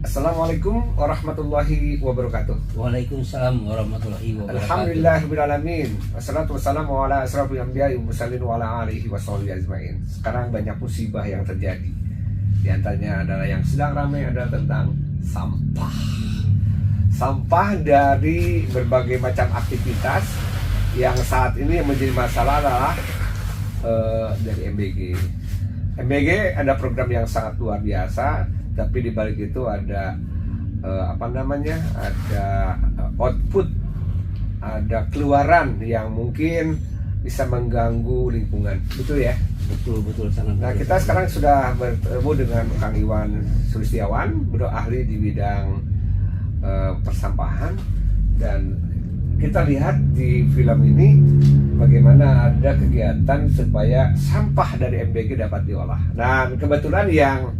Assalamualaikum warahmatullahi wabarakatuh. Waalaikumsalam warahmatullahi wabarakatuh. Alhamdulillahirrahmanirrahim. Wassalatu wassalamu ala asrafil anbiya'i wa mursalin wa ala alihi wa sahbihi ajmain. Sekarang banyak musibah yang terjadi. Di antaranya adalah yang sedang ramai adalah tentang sampah. Sampah dari berbagai macam aktivitas yang saat ini yang menjadi masalah adalah dari MBG. MBG ada program yang sangat luar biasa, tapi di balik itu ada ada output, ada keluaran yang mungkin bisa mengganggu lingkungan, betul ya? Betul sangat. Nah, kita sekarang sudah bertemu dengan Kang Iwan Sulistiawan, beliau ahli di bidang persampahan, dan kita lihat di film ini bagaimana ada kegiatan supaya sampah dari MBG dapat diolah. Dan kebetulan yang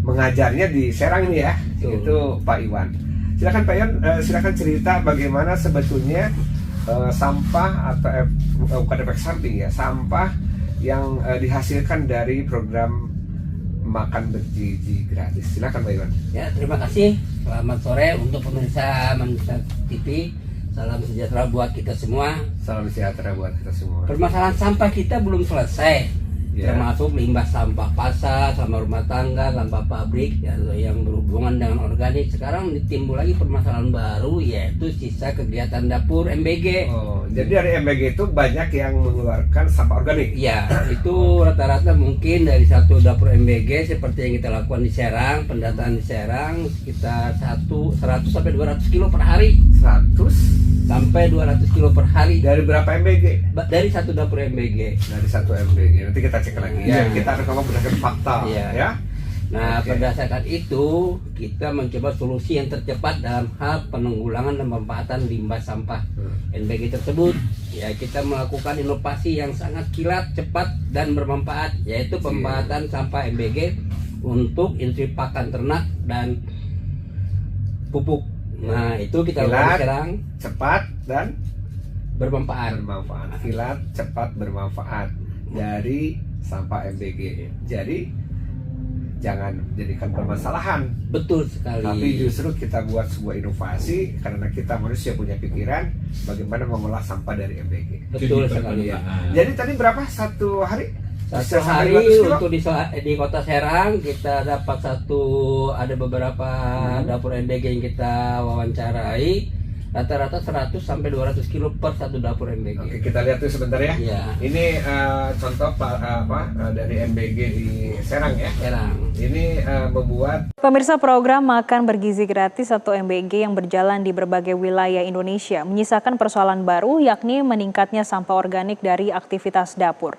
mengajarnya di Serang ini ya, itu Pak Iwan. Silakan Pak Iwan, silakan cerita bagaimana sebetulnya sampah atau bukan efek samping ya, sampah yang dihasilkan dari program makan bergizi gratis. Silakan Pak Iwan. Ya, terima kasih. Selamat sore untuk pemirsa Manusia TV. Salam sejahtera buat kita semua. Salam sejahtera buat kita semua. Permasalahan sampah kita belum selesai. Ya. Termasuk limbah sampah pasar, sampah rumah tangga, sampah pabrik yang berhubungan dengan organik. Sekarang ditimbul lagi permasalahan baru, yaitu sisa kegiatan dapur MBG. Oh, jadi dari MBG itu banyak yang mengeluarkan sampah organik. Ya, itu rata-rata mungkin dari satu dapur MBG seperti yang kita lakukan di Serang, pendataan di Serang sekitar 100 sampai 200 kilo per hari. 100 sampai 200 kilo per hari. Dari berapa MBG? Dari satu dapur MBG. Dari satu MBG. Nanti kita cek lagi ya. Ya. Kita akan ngomong berdasarkan fakta ya. Nah, Oke. berdasarkan itu kita mencoba solusi yang tercepat dalam hal penanggulangan dan pemanfaatan limbah sampah MBG tersebut. Ya, kita melakukan inovasi yang sangat kilat, cepat dan bermanfaat, yaitu pemanfaatan sampah MBG untuk industri pakan ternak dan pupuk. Nah, itu kita lakukan sekarang, cepat dan bermanfaat. Kilat, cepat, bermanfaat dari sampah MBG. Jadi jangan jadikan permasalahan. Betul sekali. Tapi justru kita buat sebuah inovasi karena kita manusia punya pikiran bagaimana mengolah sampah dari MBG. Betul sekali. Ya. Jadi tadi berapa satu hari? Satu hari untuk di kota Serang kita dapat ada beberapa dapur MBG yang kita wawancarai, rata-rata 100 sampai 200 kilo per satu dapur MBG. Oke, kita lihat tuh sebentar ya. Ya. Ini contoh dari MBG di Serang ya. Serang. Ini membuat Pemirsa, program makan bergizi gratis atau MBG yang berjalan di berbagai wilayah Indonesia menyisakan persoalan baru, yakni meningkatnya sampah organik dari aktivitas dapur.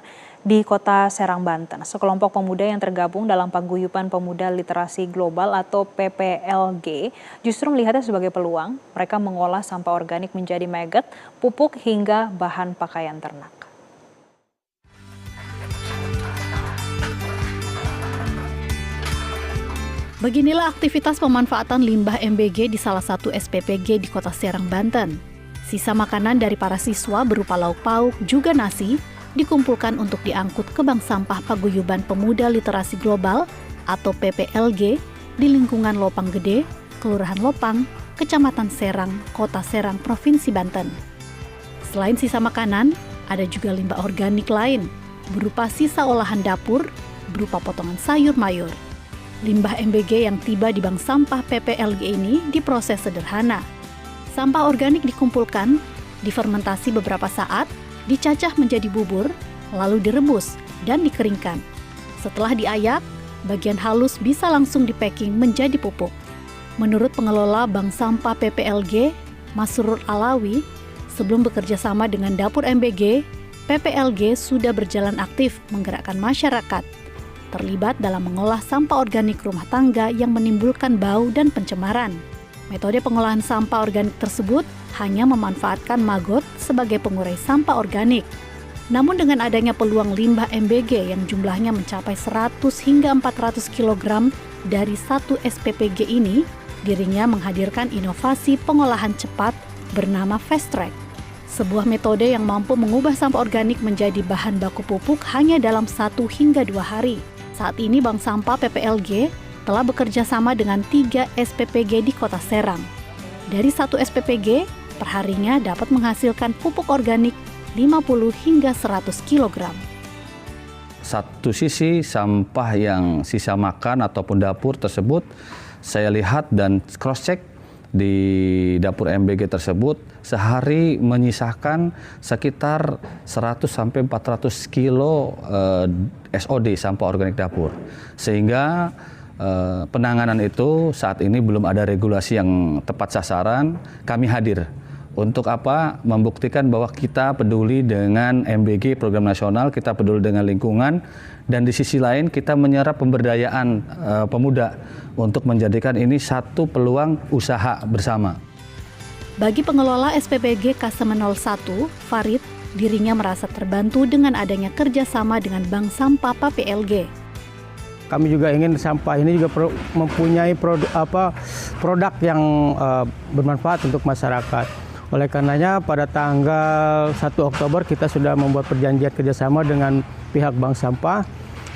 Di kota Serang, Banten, sekelompok pemuda yang tergabung dalam Paguyuban Pemuda Literasi Global atau PPLG justru melihatnya sebagai peluang. Mereka mengolah sampah organik menjadi maggot, pupuk hingga bahan pakaian ternak. Beginilah aktivitas pemanfaatan limbah MBG di salah satu SPPG di kota Serang, Banten. Sisa makanan dari para siswa berupa lauk pauk juga nasi dikumpulkan untuk diangkut ke bank sampah Paguyuban Pemuda Literasi Global atau PPLG di lingkungan Lopang Gede, Kelurahan Lopang, Kecamatan Serang, Kota Serang, Provinsi Banten. Selain sisa makanan, ada juga limbah organik lain berupa sisa olahan dapur berupa potongan sayur mayur. Limbah MBG yang tiba di bank sampah PPLG ini diproses sederhana. Sampah organik dikumpulkan, difermentasi beberapa saat, dicacah menjadi bubur, lalu direbus dan dikeringkan. Setelah diayak, bagian halus bisa langsung dipacking menjadi pupuk. Menurut pengelola Bank Sampah PPLG, Masrur Alawi, sebelum bekerja sama dengan dapur MBG, PPLG sudah berjalan aktif menggerakkan masyarakat terlibat dalam mengolah sampah organik rumah tangga yang menimbulkan bau dan pencemaran. Metode pengolahan sampah organik tersebut hanya memanfaatkan maggot sebagai pengurai sampah organik. Namun dengan adanya peluang limbah MBG yang jumlahnya mencapai 100 hingga 400 kg dari satu SPPG ini, dirinya menghadirkan inovasi pengolahan cepat bernama Fast Track. Sebuah metode yang mampu mengubah sampah organik menjadi bahan baku pupuk hanya dalam 1 hingga 2 hari. Saat ini Bank Sampah PPLG telah bekerja sama dengan 3 SPPG di Kota Serang. Dari 1 SPPG, perharinya dapat menghasilkan pupuk organik 50 hingga 100 kg. Satu sisi sampah yang sisa makan ataupun dapur tersebut saya lihat dan cross-check di dapur MBG tersebut sehari menyisakan sekitar 100 sampai 400 kilo SOD sampah organik dapur. Sehingga penanganan itu saat ini belum ada regulasi yang tepat sasaran. Kami hadir untuk apa? Membuktikan bahwa kita peduli dengan MBG program nasional, kita peduli dengan lingkungan, dan di sisi lain kita menyerap pemberdayaan pemuda untuk menjadikan ini satu peluang usaha bersama. Bagi pengelola SPPG Kasem 01, Farid, dirinya merasa terbantu dengan adanya kerjasama dengan Bank Sampah PPLG. Kami juga ingin sampah ini juga mempunyai produk yang bermanfaat untuk masyarakat. Oleh karenanya pada tanggal 1 Oktober kita sudah membuat perjanjian kerjasama dengan pihak Bank Sampah.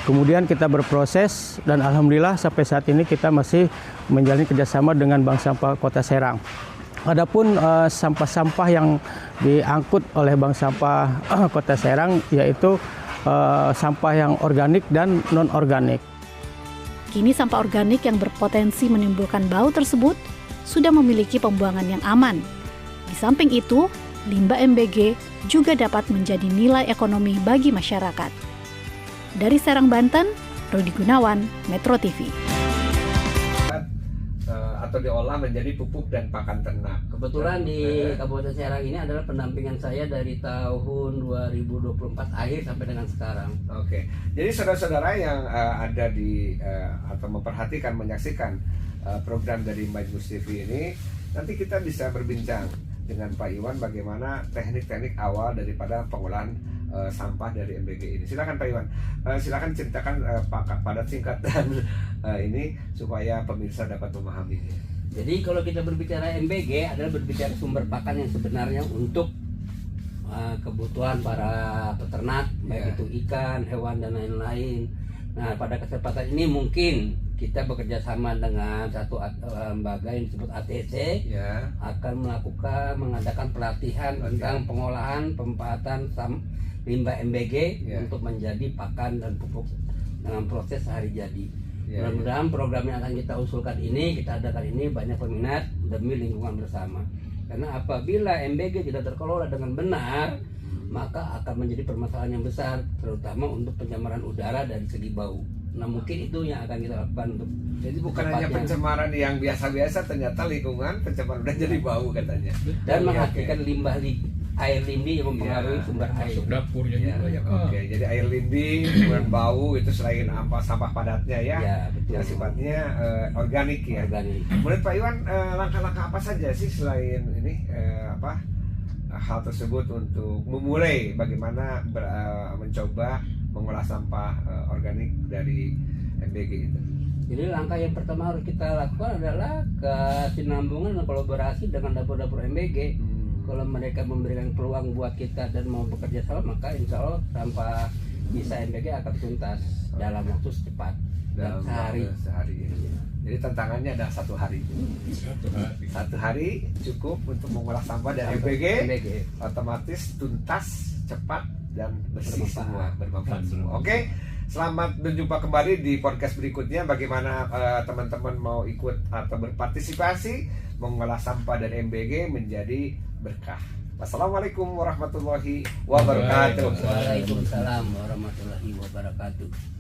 Kemudian kita berproses dan alhamdulillah sampai saat ini kita masih menjalani kerjasama dengan Bank Sampah Kota Serang. Adapun sampah-sampah yang diangkut oleh Bank Sampah Kota Serang yaitu sampah yang organik dan non-organik. Kini sampah organik yang berpotensi menimbulkan bau tersebut sudah memiliki pembuangan yang aman. Di samping itu, limbah MBG juga dapat menjadi nilai ekonomi bagi masyarakat. Dari Serang, Banten, Rudi Gunawan, Metro TV. Atau diolah menjadi pupuk dan pakan ternak. Kebetulan di Kabupaten Serang ini adalah pendampingan saya dari tahun 2024 akhir sampai dengan sekarang. Oke, jadi saudara-saudara yang ada di atau memperhatikan, menyaksikan program dari Majmus TV ini, nanti kita bisa berbincang dengan Pak Iwan bagaimana teknik-teknik awal daripada pengolahan sampah dari MBG ini. Silakan Pak Iwan, silakan ceritakan pada singkat dan ini supaya pemirsa dapat memahaminya. Jadi kalau kita berbicara MBG adalah berbicara sumber pakan yang sebenarnya untuk kebutuhan para peternak, baik itu ikan, hewan dan lain-lain. Nah, pada kesempatan ini mungkin kita bekerja sama dengan satu lembaga yang disebut ATC akan mengadakan pelatihan tentang pengolahan pemanfaatan limbah MBG untuk menjadi pakan dan pupuk dengan proses sehari jadi. Mudah-mudahan program yang akan kita usulkan ini, kita adakan ini banyak peminat demi lingkungan bersama. Karena apabila MBG tidak terkelola dengan benar, maka akan menjadi permasalahan yang besar, terutama untuk pencemaran udara dari segi bau. Nah, mungkin itu yang akan kita lakukan untuk. Jadi bukan hanya pencemaran yang biasa-biasa, ternyata lingkungan pencemaran udah jadi bau katanya. Dan menghentikan limbah air lindi yang mempengaruhi sumber air. Masuk dapurnya juga ya. Oke, jadi air lindi, kemudian bau itu selain sampah padatnya ya, betul. yang sifatnya organik ya. Organik. Menurut Pak Iwan, langkah-langkah apa saja sih selain ini hal tersebut untuk memulai bagaimana mencoba mengolah sampah organik dari MBG itu? Jadi langkah yang pertama harus kita lakukan adalah kesinambungan dan kolaborasi dengan dapur-dapur MBG. Kalau mereka memberikan peluang buat kita dan mau bekerja sama, maka insya Allah sampah bisa MBG akan tuntas dalam waktu cepat, dalam sehari. Jadi tantangannya ada 1 hari. 1 hari cukup untuk mengolah sampah dari MBG. Otomatis tuntas, cepat dan bersih semua, bermanfaat semua. Oke, selamat berjumpa kembali di podcast berikutnya. Bagaimana teman-teman mau ikut atau berpartisipasi mengolah sampah dari MBG menjadi berkah. Wassalamualaikum warahmatullahi wabarakatuh. Waalaikumsalam warahmatullahi wabarakatuh.